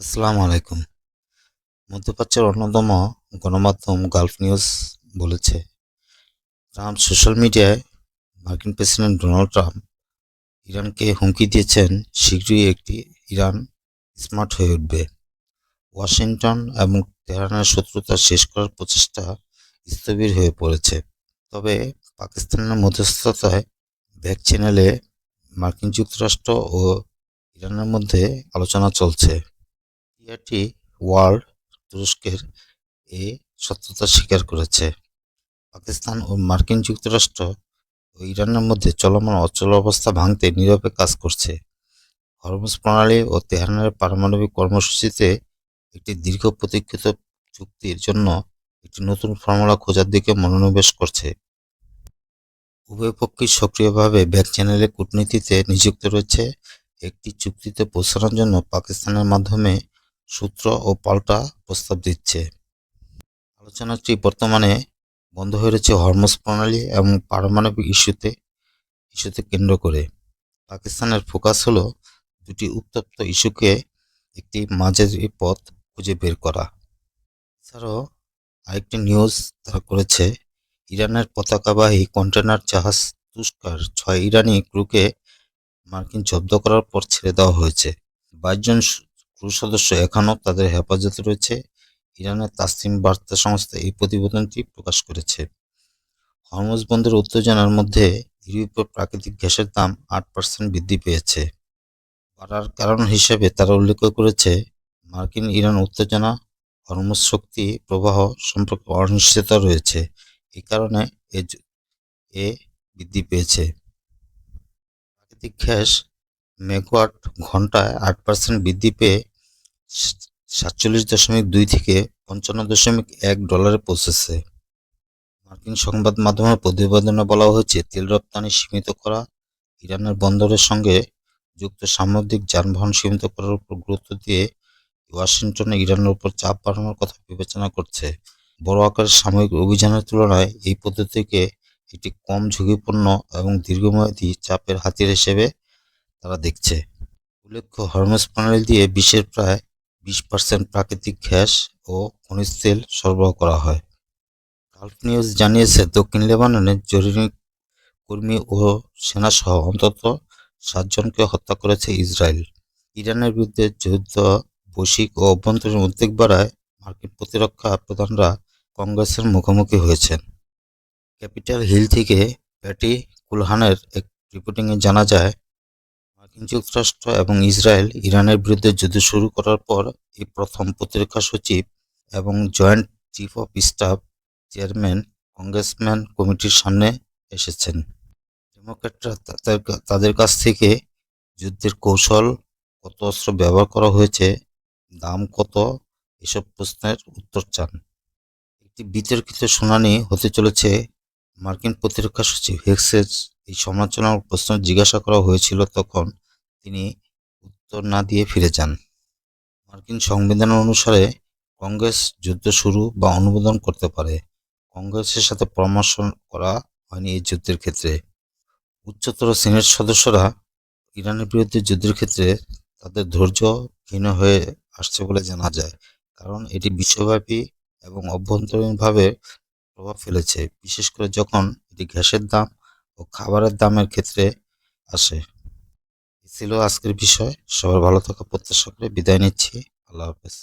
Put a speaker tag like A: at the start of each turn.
A: আসসালামু আলাইকুম। মধ্যপ্রাচ্যের অন্যতম গণমাধ্যম গালফ নিউজ বলেছে, ট্রাম্প সোশ্যাল মিডিয়ায় মার্কিন প্রেসিডেন্ট ডোনাল্ড ট্রাম্প ইরানকে হুমকি দিয়েছেন, শীঘ্রই একটি ইরান স্মার্ট হয়ে উঠবে। ওয়াশিংটন এবং তেহরানের শত্রুতা শেষ করার প্রচেষ্টা স্থবির হয়ে পড়েছে। তবে পাকিস্তানের মধ্যস্থতায় ব্যাক চ্যানেলে মার্কিন যুক্তরাষ্ট্র ও ইরানের মধ্যে আলোচনা চলছে। টিআরটি ওয়ার্ল্ড তুরস্কের এ সত্যতা স্বীকার করেছে। পাকিস্তান ও মার্কিন যুক্তরাষ্ট্র ও ইরানের মধ্যে চলমান অচলাবস্থা ভাঙতে নীরবে কাজ করছে। হরমুজ প্রণালী ও তেহরানের পারমাণবিক কর্মসূচিতে একটি দীর্ঘ প্রতীক্ষিত চুক্তির জন্য একটি নতুন ফর্মুলা খোঁজার দিকে মনোনিবেশ করছে। উভয় পক্ষই সক্রিয়ভাবে ব্যাক চ্যানেলে কূটনীতিতে নিযুক্ত রয়েছে। একটি চুক্তিতে পৌঁছানোর জন্য পাকিস্তানের মাধ্যমে সূত্র ও পাল্টা প্রস্তাব দিচ্ছে। আলোচনাটি বর্তমানে বন্ধ হয়ে রয়েছে হরমুজ প্রণালী এবং পারমাণবিক ইস্যুতে কেন্দ্র করে। পাকিস্তানের ফোকাস হলো দুটি উত্তপ্ত ইস্যুকে একটি মাঝারি পথ খুঁজে বের করা। এছাড়াও আরেকটি নিউজ তারা করেছে, ইরানের পতাকাবাহী কন্টেনার জাহাজ তুস্কার 6 ইরানি ক্রুকে মার্কিন জব্দ করার পর ছেড়ে দেওয়া হয়েছে। 22 জন ক্রু সদস্য এখনও তাদের হেফাজতে রয়েছে। ইরানের তাসনিম বার্তা সংস্থা এই প্রতিবেদনটি প্রকাশ করেছে। হরমুজ বন্দরের উত্তেজনার মধ্যে ইউরোপীয় প্রাকৃতিক গ্যাসের দাম 8% বৃদ্ধি পেয়েছে। বাড়ার কারণ হিসেবে তারা উল্লেখ করেছে, মার্কিন ইরান উত্তেজনা, হরমুজ শক্তি প্রবাহ সম্পর্কে অনিশ্চয়তা রয়েছে। এই কারণে এ বৃদ্ধি পেয়েছে। প্রাকৃতিক গ্যাস মেগাওয়াট ঘন্টায় 8% বৃদ্ধি পেয়ে 47.2 থেকে $55.1 পৌঁছেছে। মার্কিন সংবাদ মাধ্যমের প্রতিবেদনে বলা হয়েছে, তেল রপ্তানি সীমিত করা, ইরানের বন্দরের সঙ্গে যুক্ত সামুদ্রিক যানবাহন সীমিত করার উপর গুরুত্ব দিয়ে ওয়াশিংটনে ইরানের উপর চাপ বাড়ানোর কথা বিবেচনা করছে। বড় আকারের সামরিক অভিযানের তুলনায় এই পদ্ধতিকে একটি কম ঝুঁকিপূর্ণ এবং দীর্ঘমেয়াদী চাপের হাতিয়ার হিসেবে তারা দেখছে। উল্লেখ্য, হরমুজ প্রণালী দিয়ে বিশ্বের প্রায় 20% প্রাকৃতিক গ্যাস ও খনিজ তেল সরবরাহ করা হয়। গালফ নিউজ জানিয়েছে, দক্ষিণ লেবাননে জরুরি কর্মী ও সেনাসহ অন্তত 7 জনকে হত্যা করেছে ইসরায়েল। ইরানের বিরুদ্ধে যুদ্ধ বৈশ্বিক ও অভ্যন্তরীণ উদ্বেগ বাড়ায় মার্কিন প্রতিরক্ষা প্রধানরা কংগ্রেসের মুখোমুখি হয়েছেন। ক্যাপিটাল হিল থেকে প্যাটি কুলহানের এক রিপোর্টিংয়ে জানা যায়, মার্কিন যুক্তরাষ্ট্র এবং ইসরায়েল ইরানের বিরুদ্ধে যুদ্ধ শুরু করার পর এই প্রথম প্রতিরক্ষা সচিব এবং joint chief of staff chairman congressman কমিটির সামনে এসেছেন। ডেমোক্র্যাটরা তাদের কাছ থেকে যুদ্ধের কৌশল, কত অস্ত্র ব্যবহার করা হয়েছে, দাম কত, এসব প্রশ্নের উত্তর চান। একটি বিতর্কিত শুনানি হতে চলেছে। মার্কিন প্রতিরক্ষা সচিব হেক্সের এই সমালোচনামূলক প্রশ্ন জিজ্ঞাসা করা হয়েছিল, তখন তিনি উত্তর না দিয়ে ফিরে যান। মার্কিন সংবিধান অনুসারে কংগ্রেস যুদ্ধ শুরু বা অনুমোদন করতে পারে। কংগ্রেসের সাথে পরামর্শ করা হয়নি এই যুদ্ধের ক্ষেত্রে। উচ্চতর সিনেট সদস্যরা ইরানের বিরুদ্ধে যুদ্ধের ক্ষেত্রে তাদের ধৈর্য ক্ষীণ হয়ে আসছে বলে জানা যায়, কারণ এটি বিশ্বব্যাপী এবং অভ্যন্তরীণভাবে প্রভাব ফেলেছে, বিশেষ করে যখন এটি গ্যাসের দাম ও খাবারের দামের ক্ষেত্রে আসে। এই ছিল আজকের বিষয়। সবার ভালো থাকা প্রত্যাশা করে বিদায় নিচ্ছি। আল্লাহ হাফেজ।